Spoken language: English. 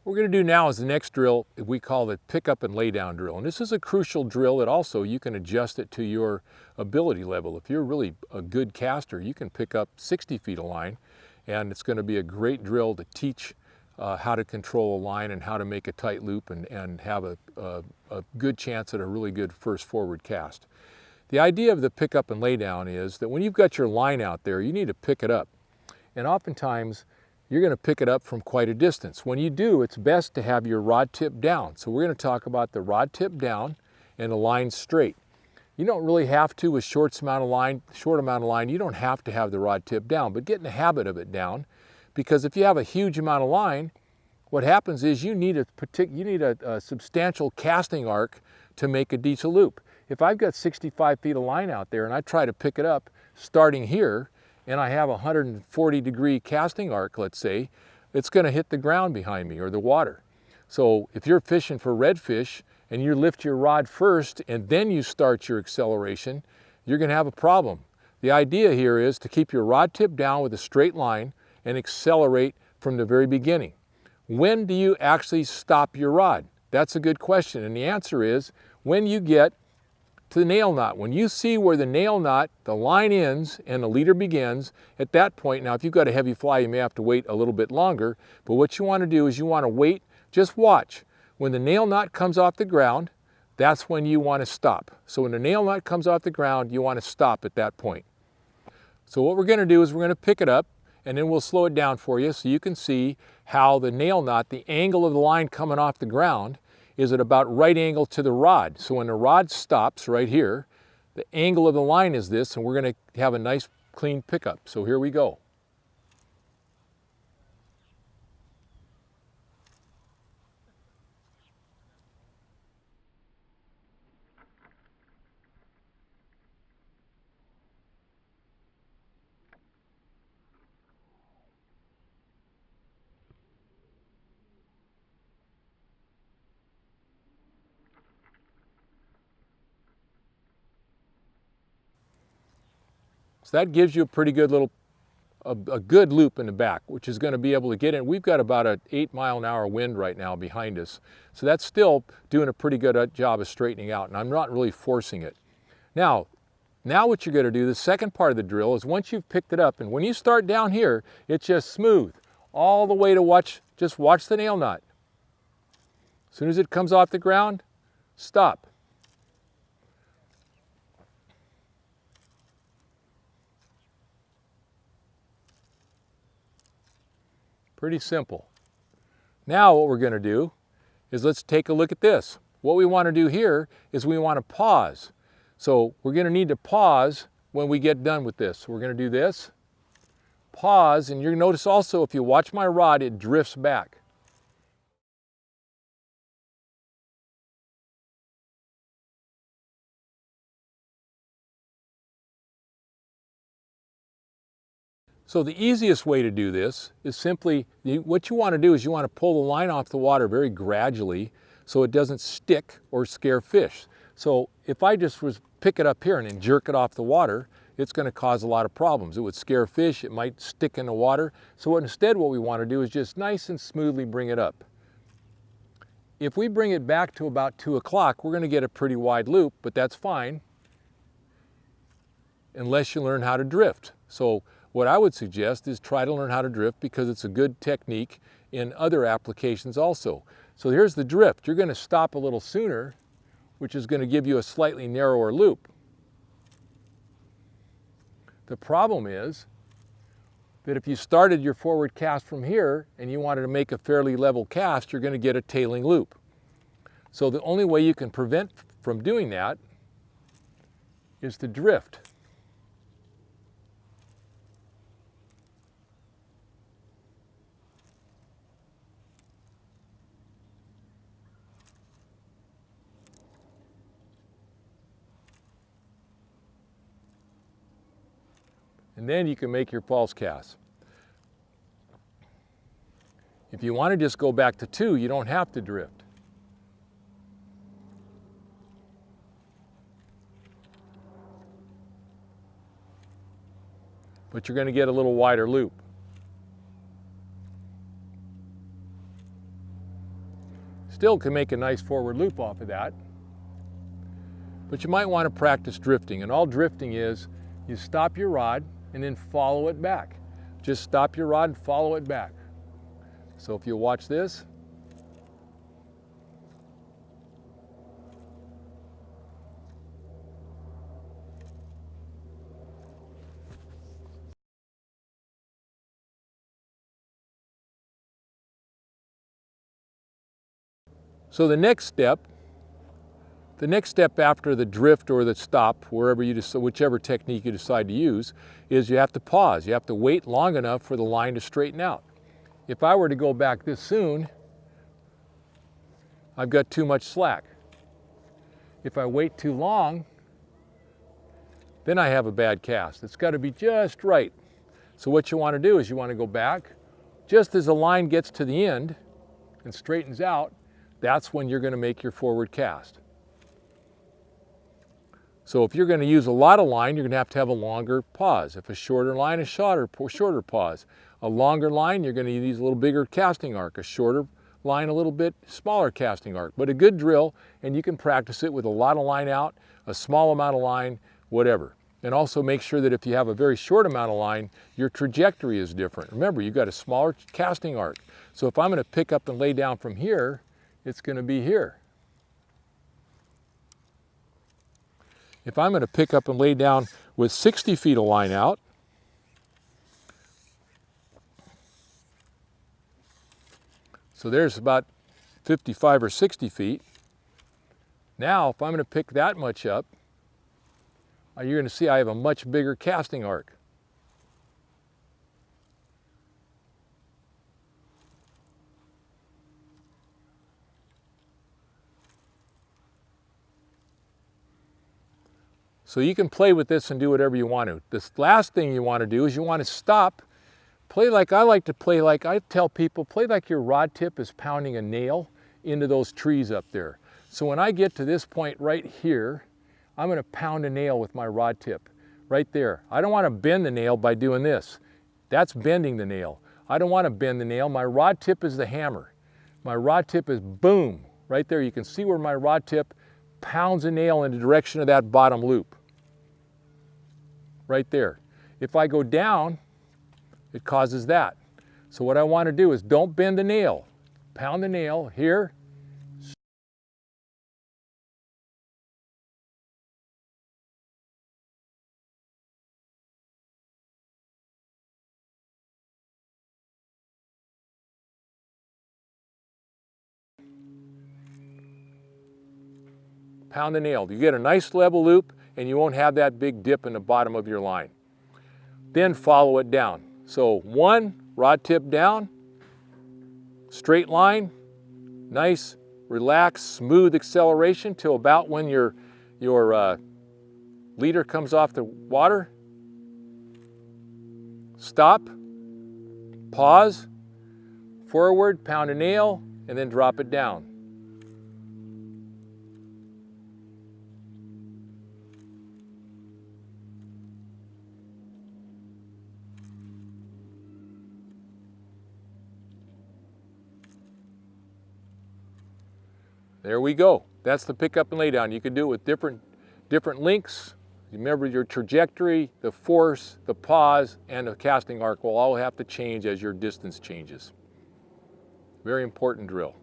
What we're going to do now is the next drill we call the pick up and lay down drill. And this is a crucial drill that also you can adjust it to your ability level. If you're really a good caster, you can pick up 60 feet of line, and it's going to be a great drill to teach how to control a line and how to make a tight loop and have a good chance at a really good first forward cast. The idea of the pick up and lay down is that when you've got your line out there, you need to pick it up. And oftentimes, you're going to pick it up from quite a distance. When you do, it's best to have your rod tip down. So we're going to talk about the rod tip down and the line straight. You don't really have to with short amount of line, you don't have to have the rod tip down, but get in the habit of it down, because if you have a huge amount of line, what happens is you need a substantial casting arc to make a decent loop. If I've got 65 feet of line out there and I try to pick it up starting here, and I have a 140-degree casting arc, let's say, it's going to hit the ground behind me or the water. So if you're fishing for redfish and you lift your rod first and then you start your acceleration, you're going to have a problem. The idea here is to keep your rod tip down with a straight line and accelerate from the very beginning. When do you actually stop your rod? That's a good question, and the answer is when you get to the nail knot. When you see where the nail knot, the line ends and the leader begins, at that point, now if you've got a heavy fly, you may have to wait a little bit longer, but what you want to do is you want to wait, just watch. When the nail knot comes off the ground, that's when you want to stop. So when the nail knot comes off the ground, you want to stop at that point. So what we're going to do is we're going to pick it up, and then we'll slow it down for you so you can see how the nail knot, the angle of the line coming off the ground, is at about right angle to the rod. So when the rod stops right here, the angle of the line is this, and we're going to have a nice clean pickup. So here we go. So that gives you a pretty good little, a good loop in the back, which is going to be able to get in. We've got about an 8-mile-an-hour wind right now behind us. So that's still doing a pretty good job of straightening out, and I'm not really forcing it. Now what you're going to do, the second part of the drill, is once you've picked it up, and when you start down here, it's just smooth all the way to just watch the nail knot. As soon as it comes off the ground, stop. Pretty simple. Now what we're going to do is let's take a look at this. What we want to do here is we want to pause. So we're going to need to pause when we get done with this. We're going to do this, pause, and you'll notice also if you watch my rod, it drifts back. So the easiest way to do this is simply, what you want to do is you want to pull the line off the water very gradually so it doesn't stick or scare fish. So if I just pick it up here and then jerk it off the water, it's going to cause a lot of problems. It would scare fish, it might stick in the water. So instead what we want to do is just nice and smoothly bring it up. If we bring it back to about 2 o'clock, we're going to get a pretty wide loop, but that's fine unless you learn how to drift. So what I would suggest is try to learn how to drift, because it's a good technique in other applications also. So here's the drift. You're going to stop a little sooner, which is going to give you a slightly narrower loop. The problem is that if you started your forward cast from here and you wanted to make a fairly level cast, you're going to get a tailing loop. So the only way you can prevent from doing that is to drift. And then you can make your false cast. If you want to just go back to 2, you don't have to drift. But you're going to get a little wider loop. Still can make a nice forward loop off of that. But you might want to practice drifting, and all drifting is you stop your rod and then follow it back. Just stop your rod and follow it back. So if you watch this, so the next step after the drift or the stop, wherever you decide, whichever technique you decide to use, is you have to pause. You have to wait long enough for the line to straighten out. If I were to go back this soon, I've got too much slack. If I wait too long, then I have a bad cast. It's got to be just right. So what you want to do is you want to go back. Just as the line gets to the end and straightens out, that's when you're going to make your forward cast. So if you're going to use a lot of line, you're going to have a longer pause. If a shorter line, a shorter pause. A longer line, you're going to use a little bigger casting arc. A shorter line, a little bit smaller casting arc. But a good drill, and you can practice it with a lot of line out, a small amount of line, whatever. And also make sure that if you have a very short amount of line, your trajectory is different. Remember, you've got a smaller casting arc. So if I'm going to pick up and lay down from here, it's going to be here. If I'm going to pick up and lay down with 60 feet of line out, so there's about 55 or 60 feet. Now, if I'm going to pick that much up, you're going to see I have a much bigger casting arc. So you can play with this and do whatever you want to. This last thing you want to do is you want to stop. Play like I like to play, like I tell people, play like your rod tip is pounding a nail into those trees up there. So when I get to this point right here, I'm going to pound a nail with my rod tip right there. I don't want to bend the nail by doing this. That's bending the nail. I don't want to bend the nail. My rod tip is the hammer. My rod tip is boom, right there. You can see where my rod tip pounds a nail in the direction of that bottom loop. Right there. If I go down, it causes that. So what I want to do is don't bend the nail. Pound the nail here. Pound the nail. You get a nice level loop and you won't have that big dip in the bottom of your line. Then follow it down. So one, rod tip down, straight line, nice, relaxed, smooth acceleration till about when your leader comes off the water. Stop, pause, forward, pound a nail, and then drop it down. There we go. That's the pick up and lay down. You can do it with different links. Remember your trajectory, the force, the pause, and the casting arc will all have to change as your distance changes. Very important drill.